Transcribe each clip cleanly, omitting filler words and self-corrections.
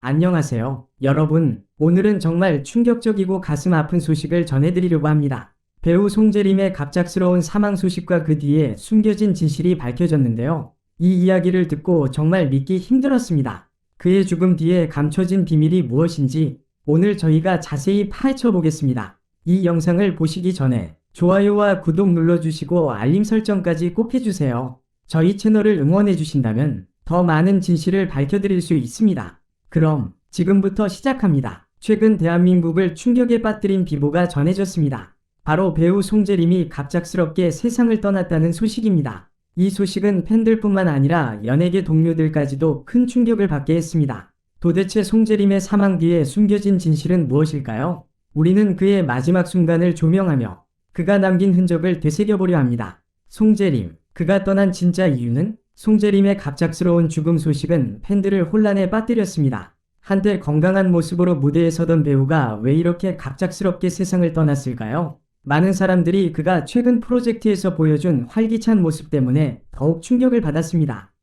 안녕하세요, 여러분. 오늘은 정말 충격적이고 가슴 아픈 소식을 전해드리려고 합니다. 배우 송재림의 갑작스러운 사망 소식과 그 뒤에 숨겨진 진실이 밝혀졌는데요. 이 이야기를 듣고 정말 믿기 힘들었습니다. 그의 죽음 뒤에 감춰진 비밀이 무엇인지 오늘 저희가 자세히 파헤쳐 보겠습니다. 이 영상을 보시기 전에 좋아요와 구독 눌러주시고 알림 설정까지 꼭 해주세요. 저희 채널을 응원해주신다면 더 많은 진실을 밝혀드릴 수 있습니다. 그럼 지금부터 시작합니다. 최근 대한민국을 충격에 빠뜨린 비보가 전해졌습니다. 바로 배우 송재림이 갑작스럽게 세상을 떠났다는 소식입니다. 이 소식은 팬들뿐만 아니라 연예계 동료들까지도 큰 충격을 받게 했습니다. 도대체 송재림의 사망 뒤에 숨겨진 진실은 무엇일까요? 우리는 그의 마지막 순간을 조명하며 그가 남긴 흔적을 되새겨보려 합니다. 송재림, 그가 떠난 진짜 이유는? 송재림의 갑작스러운 죽음 소식은 팬들을 혼란에 빠뜨렸습니다. 한때 건강한 모습으로 무대에 서던 배우가 왜 이렇게 갑작스럽게 세상을 떠났을까요? 많은 사람들이 그가 최근 프로젝트에서 보여준 활기찬 모습 때문에 더욱 충격을 받았습니다.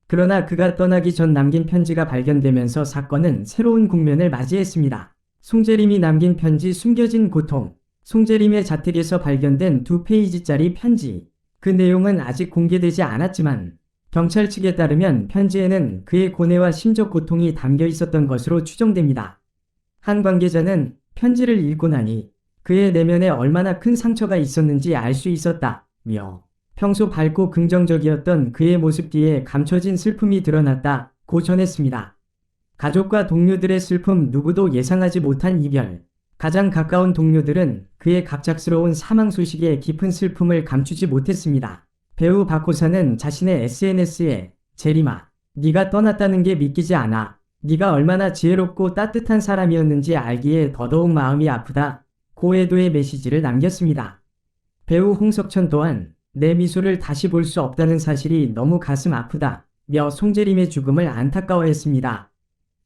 그러나 그가 떠나기 전 남긴 편지가 발견되면서 사건은 새로운 국면을 맞이했습니다. 송재림이 남긴 편지 숨겨진 고통. 송재림의 자택에서 발견된 2페이지짜리 편지. 그 내용은 아직 공개되지 않았지만 경찰 측에 따르면 편지에는 그의 고뇌와 심적 고통이 담겨 있었던 것으로 추정됩니다. 한 관계자는 편지를 읽고 나니 그의 내면에 얼마나 큰 상처가 있었는지 알 수 있었다며 평소 밝고 긍정적이었던 그의 모습 뒤에 감춰진 슬픔이 드러났다고 전했습니다. 가족과 동료들의 슬픔, 누구도 예상하지 못한 이별. 가장 가까운 동료들은 그의 갑작스러운 사망 소식에 깊은 슬픔을 감추지 못했습니다. 배우 박호사는 자신의 SNS에 재림아, 네가 떠났다는 게 믿기지 않아. 네가 얼마나 지혜롭고 따뜻한 사람이었는지 알기에 더더욱 마음이 아프다. 고해도의 메시지를 남겼습니다. 배우 홍석천 또한 내 미소를 다시 볼 수 없다는 사실이 너무 가슴 아프다. 며 송재림의 죽음을 안타까워했습니다.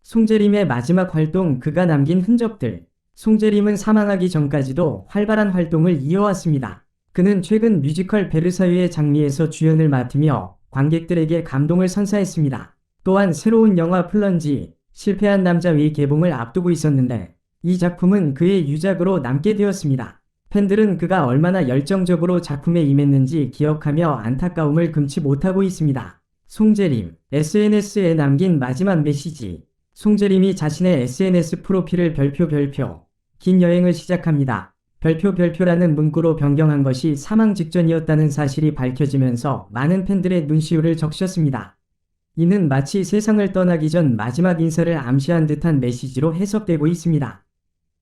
송재림의 마지막 활동, 그가 남긴 흔적들. 송재림은 사망하기 전까지도 활발한 활동을 이어왔습니다. 그는 최근 뮤지컬 베르사유의 장미에서 주연을 맡으며 관객들에게 감동을 선사했습니다. 또한 새로운 영화 플런지, 실패한 남자 위 개봉을 앞두고 있었는데 이 작품은 그의 유작으로 남게 되었습니다. 팬들은 그가 얼마나 열정적으로 작품에 임했는지 기억하며 안타까움을 금치 못하고 있습니다. 송재림, SNS에 남긴 마지막 메시지. 송재림이 자신의 SNS 프로필을 별표 긴 여행을 시작합니다. 별표라는 문구로 변경한 것이 사망 직전이었다는 사실이 밝혀지면서 많은 팬들의 눈시울을 적셨습니다. 이는 마치 세상을 떠나기 전 마지막 인사를 암시한 듯한 메시지로 해석되고 있습니다.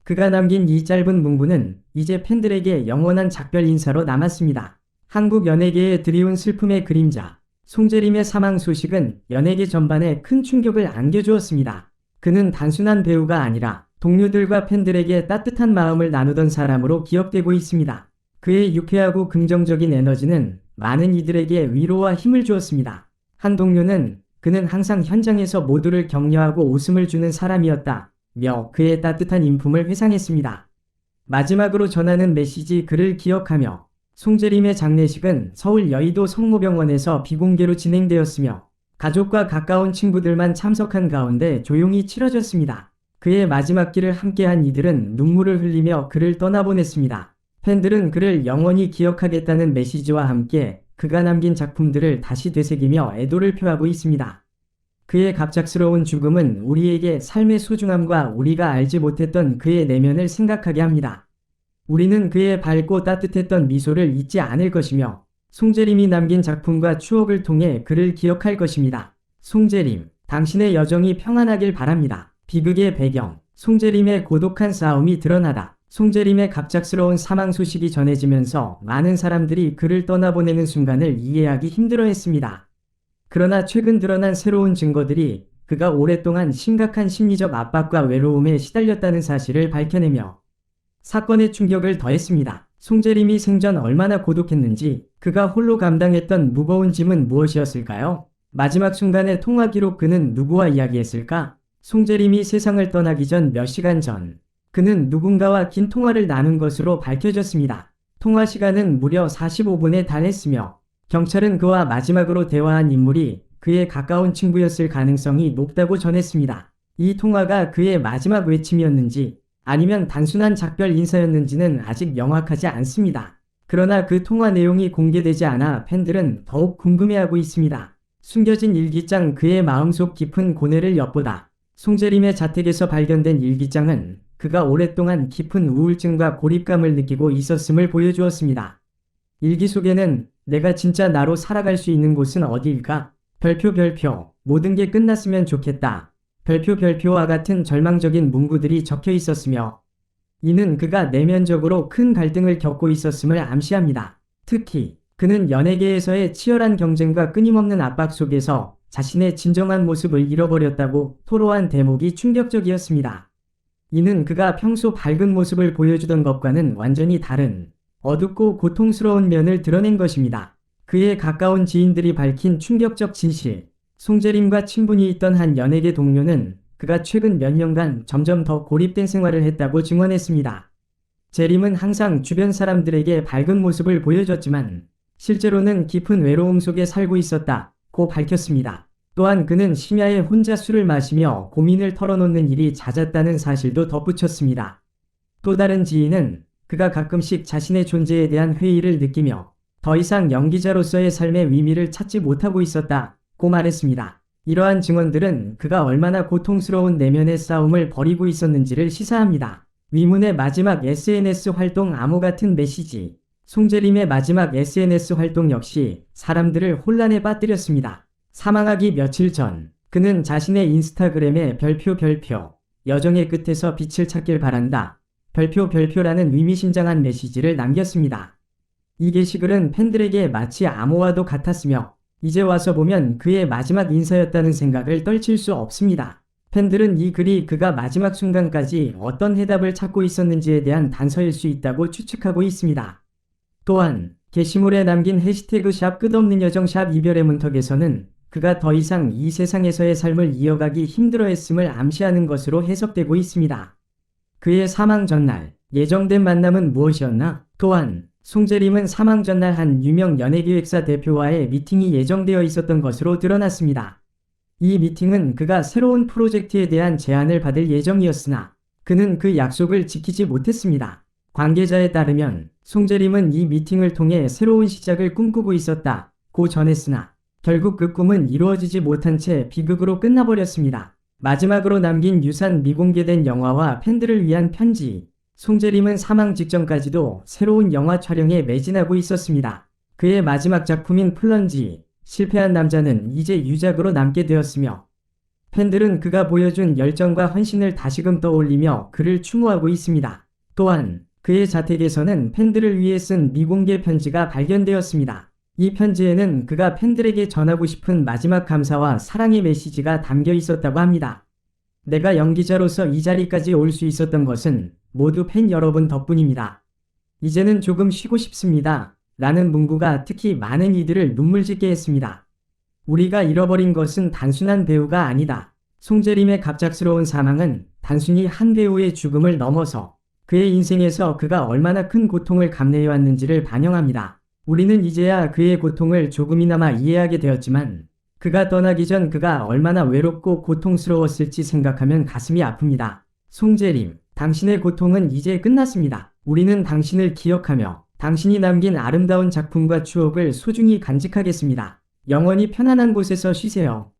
그가 남긴 이 짧은 문구는 이제 팬들에게 영원한 작별 인사로 남았습니다. 한국 연예계에 드리운 슬픔의 그림자. 송재림의 사망 소식은 연예계 전반에 큰 충격을 안겨주었습니다. 그는 단순한 배우가 아니라 동료들과 팬들에게 따뜻한 마음을 나누던 사람으로 기억되고 있습니다. 그의 유쾌하고 긍정적인 에너지는 많은 이들에게 위로와 힘을 주었습니다. 한 동료는 그는 항상 현장에서 모두를 격려하고 웃음을 주는 사람이었다. 며 그의 따뜻한 인품을 회상했습니다. 마지막으로 전하는 메시지, 그를 기억하며. 송재림의 장례식은 서울 여의도 성모병원에서 비공개로 진행되었으며 가족과 가까운 친구들만 참석한 가운데 조용히 치러졌습니다. 그의 마지막 길을 함께한 이들은 눈물을 흘리며 그를 떠나보냈습니다. 팬들은 그를 영원히 기억하겠다는 메시지와 함께 그가 남긴 작품들을 다시 되새기며 애도를 표하고 있습니다. 그의 갑작스러운 죽음은 우리에게 삶의 소중함과 우리가 알지 못했던 그의 내면을 생각하게 합니다. 우리는 그의 밝고 따뜻했던 미소를 잊지 않을 것이며 송재림이 남긴 작품과 추억을 통해 그를 기억할 것입니다. 송재림, 당신의 여정이 평안하길 바랍니다. 비극의 배경, 송재림의 고독한 싸움이 드러나다. 송재림의 갑작스러운 사망 소식이 전해지면서 많은 사람들이 그를 떠나보내는 순간을 이해하기 힘들어했습니다. 그러나 최근 드러난 새로운 증거들이 그가 오랫동안 심각한 심리적 압박과 외로움에 시달렸다는 사실을 밝혀내며 사건의 충격을 더했습니다. 송재림이 생전 얼마나 고독했는지, 그가 홀로 감당했던 무거운 짐은 무엇이었을까요? 마지막 순간의 통화 기록, 그는 누구와 이야기했을까? 송재림이 세상을 떠나기 전 몇 시간 전, 그는 누군가와 긴 통화를 나눈 것으로 밝혀졌습니다. 통화 시간은 무려 45분에 달했으며 경찰은 그와 마지막으로 대화한 인물이 그의 가까운 친구였을 가능성이 높다고 전했습니다. 이 통화가 그의 마지막 외침이었는지 아니면 단순한 작별 인사였는지는 아직 명확하지 않습니다. 그러나 그 통화 내용이 공개되지 않아 팬들은 더욱 궁금해하고 있습니다. 숨겨진 일기장. 그의 마음속 깊은 고뇌를 엿보다 송재림의 자택에서 발견된 일기장은 그가 오랫동안 깊은 우울증과 고립감을 느끼고 있었음을 보여주었습니다. 일기 속에는 내가 진짜 나로 살아갈 수 있는 곳은 어디일까? 별표. 모든 게 끝났으면 좋겠다. 별표와 같은 절망적인 문구들이 적혀 있었으며 이는 그가 내면적으로 큰 갈등을 겪고 있었음을 암시합니다. 특히 그는 연예계에서의 치열한 경쟁과 끊임없는 압박 속에서 자신의 진정한 모습을 잃어버렸다고 토로한 대목이 충격적이었습니다. 이는 그가 평소 밝은 모습을 보여주던 것과는 완전히 다른 어둡고 고통스러운 면을 드러낸 것입니다. 그의 가까운 지인들이 밝힌 충격적 진실. 송재림과 친분이 있던 한 연예계 동료는 그가 최근 몇 년간 점점 더 고립된 생활을 했다고 증언했습니다. 재림은 항상 주변 사람들에게 밝은 모습을 보여줬지만 실제로는 깊은 외로움 속에 살고 있었다고 밝혔습니다. 또한 그는 심야에 혼자 술을 마시며 고민을 털어놓는 일이 잦았다는 사실도 덧붙였습니다. 또 다른 지인은 그가 가끔씩 자신의 존재에 대한 회의를 느끼며 더 이상 연기자로서의 삶의 의미를 찾지 못하고 있었다고 말했습니다. 이러한 증언들은 그가 얼마나 고통스러운 내면의 싸움을 벌이고 있었는지를 시사합니다. 위문의 마지막 SNS 활동. 암호 같은 메시지. 송재림의 마지막 SNS 활동 역시 사람들을 혼란에 빠뜨렸습니다. 사망하기 며칠 전 그는 자신의 인스타그램에 별표 여정의 끝에서 빛을 찾길 바란다. 별표라는 의미심장한 메시지를 남겼습니다. 이 게시글은 팬들에게 마치 암호와도 같았으며 이제 와서 보면 그의 마지막 인사였다는 생각을 떨칠 수 없습니다. 팬들은 이 글이 그가 마지막 순간까지 어떤 해답을 찾고 있었는지에 대한 단서일 수 있다고 추측하고 있습니다. 또한 게시물에 남긴 해시태그 끝없는 여정 이별의 문턱에서는 그가 더 이상 이 세상에서의 삶을 이어가기 힘들어했음을 암시하는 것으로 해석되고 있습니다. 그의 사망 전날 예정된 만남은 무엇이었나? 또한 송재림은 사망 전날 한 유명 연예기획사 대표와의 미팅이 예정되어 있었던 것으로 드러났습니다. 이 미팅은 그가 새로운 프로젝트에 대한 제안을 받을 예정이었으나 그는 그 약속을 지키지 못했습니다. 관계자에 따르면 송재림은 이 미팅을 통해 새로운 시작을 꿈꾸고 있었다고 전했으나 결국 그 꿈은 이루어지지 못한 채 비극으로 끝나버렸습니다. 마지막으로 남긴 유산. 미공개된 영화와 팬들을 위한 편지. 송재림은 사망 직전까지도 새로운 영화 촬영에 매진하고 있었습니다. 그의 마지막 작품인 플런지, 실패한 남자는 이제 유작으로 남게 되었으며 팬들은 그가 보여준 열정과 헌신을 다시금 떠올리며 그를 추모하고 있습니다. 또한 그의 자택에서는 팬들을 위해 쓴 미공개 편지가 발견되었습니다. 이 편지에는 그가 팬들에게 전하고 싶은 마지막 감사와 사랑의 메시지가 담겨 있었다고 합니다. 내가 연기자로서 이 자리까지 올 수 있었던 것은 모두 팬 여러분 덕분입니다. 이제는 조금 쉬고 싶습니다. 라는 문구가 특히 많은 이들을 눈물짓게 했습니다. 우리가 잃어버린 것은 단순한 배우가 아니다. 송재림의 갑작스러운 사망은 단순히 한 배우의 죽음을 넘어서 그의 인생에서 그가 얼마나 큰 고통을 감내해왔는지를 반영합니다. 우리는 이제야 그의 고통을 조금이나마 이해하게 되었지만 그가 떠나기 전 그가 얼마나 외롭고 고통스러웠을지 생각하면 가슴이 아픕니다. 송재림, 당신의 고통은 이제 끝났습니다. 우리는 당신을 기억하며 당신이 남긴 아름다운 작품과 추억을 소중히 간직하겠습니다. 영원히 편안한 곳에서 쉬세요.